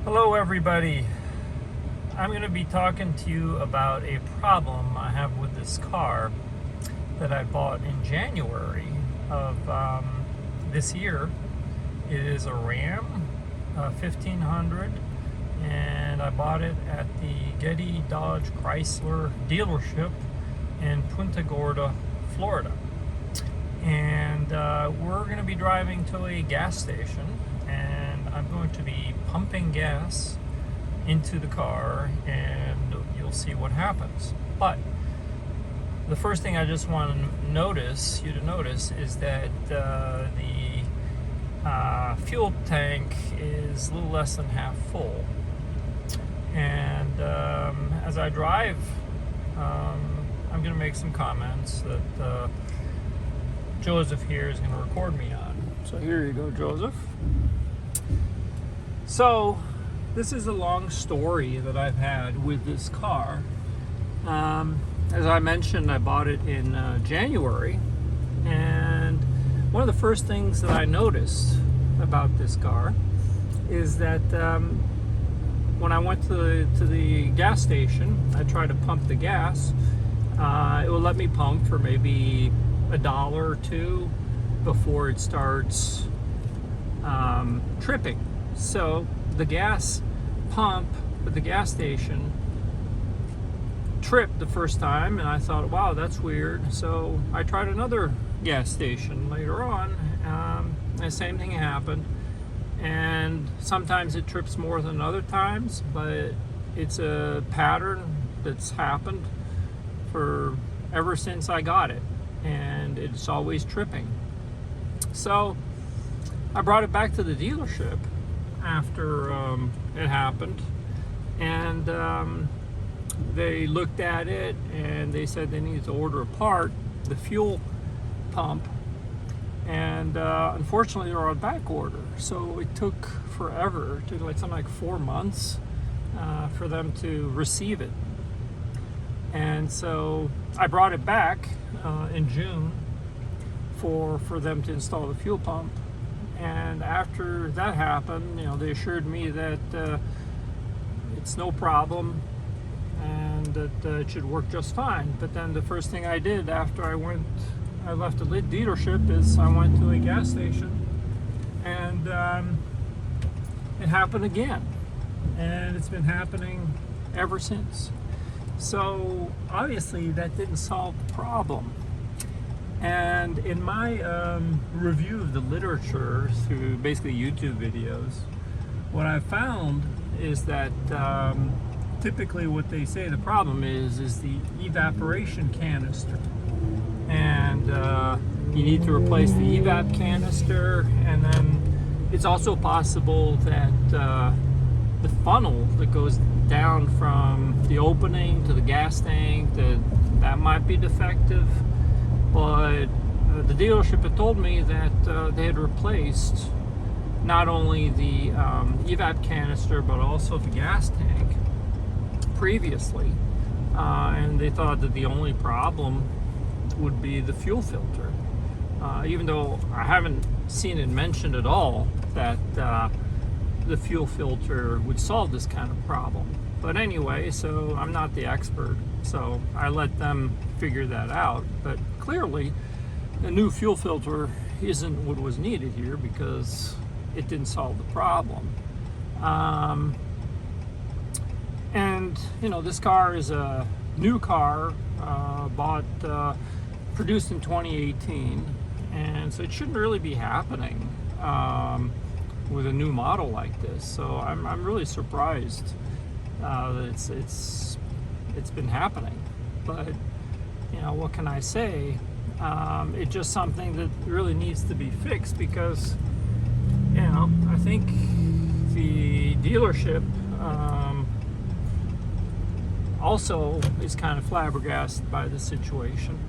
Hello everybody. I'm going to be talking to you about a problem I have with this car that I bought in January of this year. It is a Ram 1500 and I bought it at the Getty Dodge Chrysler dealership in Punta Gorda, Florida. And we're going to be driving to a gas station, and I'm going to be pumping gas into the car, and you'll see what happens. But the first thing I just want to notice is that the fuel tank is a little less than half full. And as I drive, I'm going to make some comments that Joseph here is going to record me on. So here you go, Joseph. So this is a long story that I've had with this car. As I mentioned, I bought it in January, and one of the first things that I noticed about this car is that when I went to the gas station, I tried to pump the gas. It will let me pump for maybe $1 or $2 before it starts tripping. So the gas pump at the gas station tripped the first time, and I thought, wow, that's weird. So I tried another gas station later on, and the same thing happened. And sometimes it trips more than other times, but it's a pattern that's happened for ever since I got it, and it's always tripping. So I brought it back to the dealership after it happened, and they looked at it and they said they needed to order apart the fuel pump, and unfortunately they're on back order, so it took forever. It took something like 4 months for them to receive it. And so I brought it back in June for them to install the fuel pump. And after that happened, they assured me that it's no problem and that it should work just fine. But then the first thing I did after I left the dealership is I went to a gas station, and it happened again. And it's been happening ever since. So obviously that didn't solve the problem. And in my review of the literature through basically YouTube videos, what I found is that typically what they say the problem is the evaporation canister. And you need to replace the evap canister, and then it's also possible that the funnel that goes down from the opening to the gas tank, that might be defective. But the dealership had told me that they had replaced not only the evap canister but also the gas tank previously, and they thought that the only problem would be the fuel filter, even though I haven't seen it mentioned at all that the fuel filter would solve this kind of problem. But anyway, so I'm not the expert, so I let them figure that out. But clearly, the new fuel filter isn't what was needed here because it didn't solve the problem. And this car is a new car, produced in 2018, and so it shouldn't really be happening with a new model like this. So I'm really surprised that it's been happening. But what can I say? It's just something that really needs to be fixed, because I think the dealership also is kind of flabbergasted by the situation,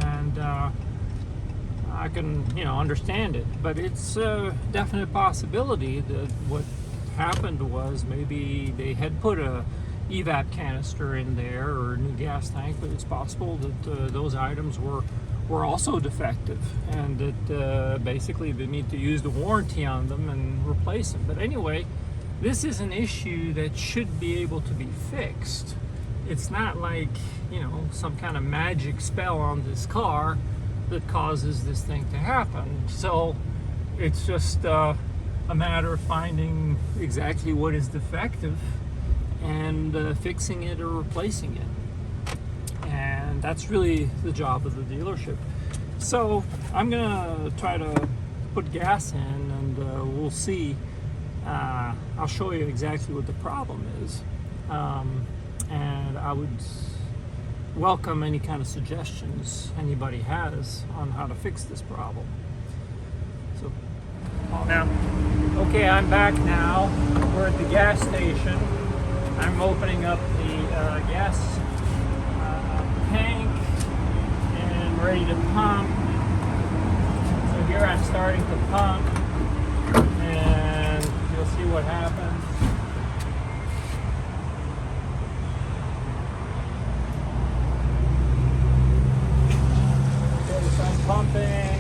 and I can understand it. But it's a definite possibility that what happened was maybe they had put a evap canister in there or a new gas tank, but it's possible that those items were also defective, and that basically they need to use the warranty on them and replace them. But anyway, this is an issue that should be able to be fixed. It's not like, you know, some kind of magic spell on this car that causes this thing to happen. So it's just a matter of finding exactly what is defective and fixing it or replacing it. And that's really the job of the dealership. So I'm gonna try to put gas in, and we'll see. I'll show you exactly what the problem is, and I would welcome any kind of suggestions anybody has on how to fix this problem. So now, okay, I'm back now. We're at the gas station. I'm opening up the gas tank and ready to pump. So here I'm starting to pump, and you'll see what happens. Okay, so I'm pumping.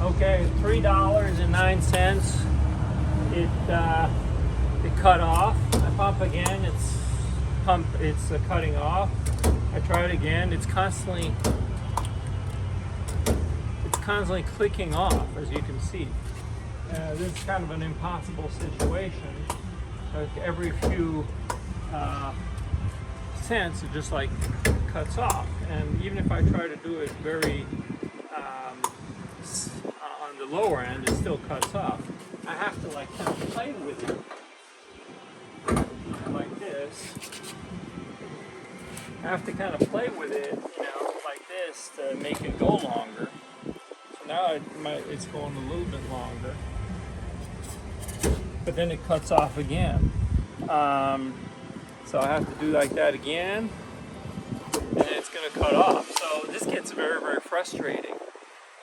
Okay, $3.09. It cut off. I pump again. It's cutting off. I try it again. It's constantly clicking off, as you can see. This is kind of an impossible situation. Like every few cents, it just like cuts off. And even if I try to do it very on the lower end, it still cuts off. I have to like kind of play with it like this. I have to kind of play with it, you know, like this to make it go longer. So now it's going a little bit longer, but then it cuts off again. So I have to do like that again, and then it's going to cut off. So this gets very, very frustrating.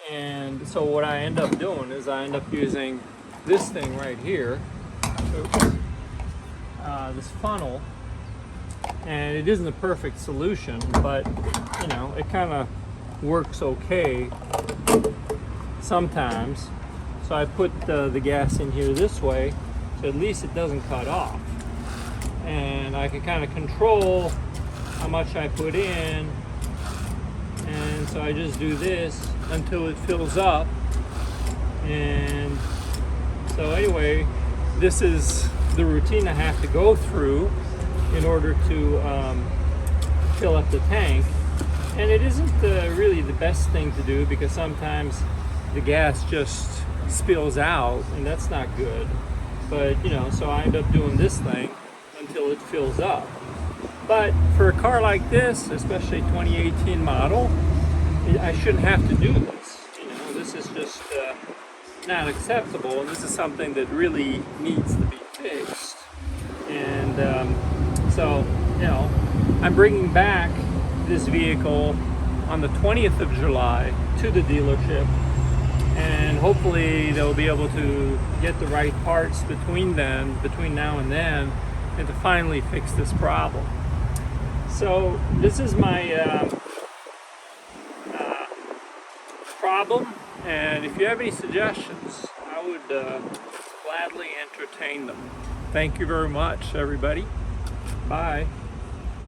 And so what I end up doing is I end up using this thing right here, this funnel, and it isn't a perfect solution, but you know, it kind of works okay sometimes. So I put the gas in here this way, so at least it doesn't cut off, and I can kind of control how much I put in. And so I just do this until it fills up. And so anyway, this is the routine I have to go through in order to fill up the tank. And it isn't really the best thing to do, because sometimes the gas just spills out, and that's not good. But you know, so I end up doing this thing until it fills up. But for a car like this, especially 2018 model, I shouldn't have to do this. You know, this is just not acceptable, and this is something that really needs to be fixed. And so, you know, I'm bringing back this vehicle on the 20th of July to the dealership, and hopefully they'll be able to get the right parts between now and then, and to finally fix this problem. So this is my problem, and if you have any suggestions, I would gladly entertain them. Thank you very much, everybody. Bye.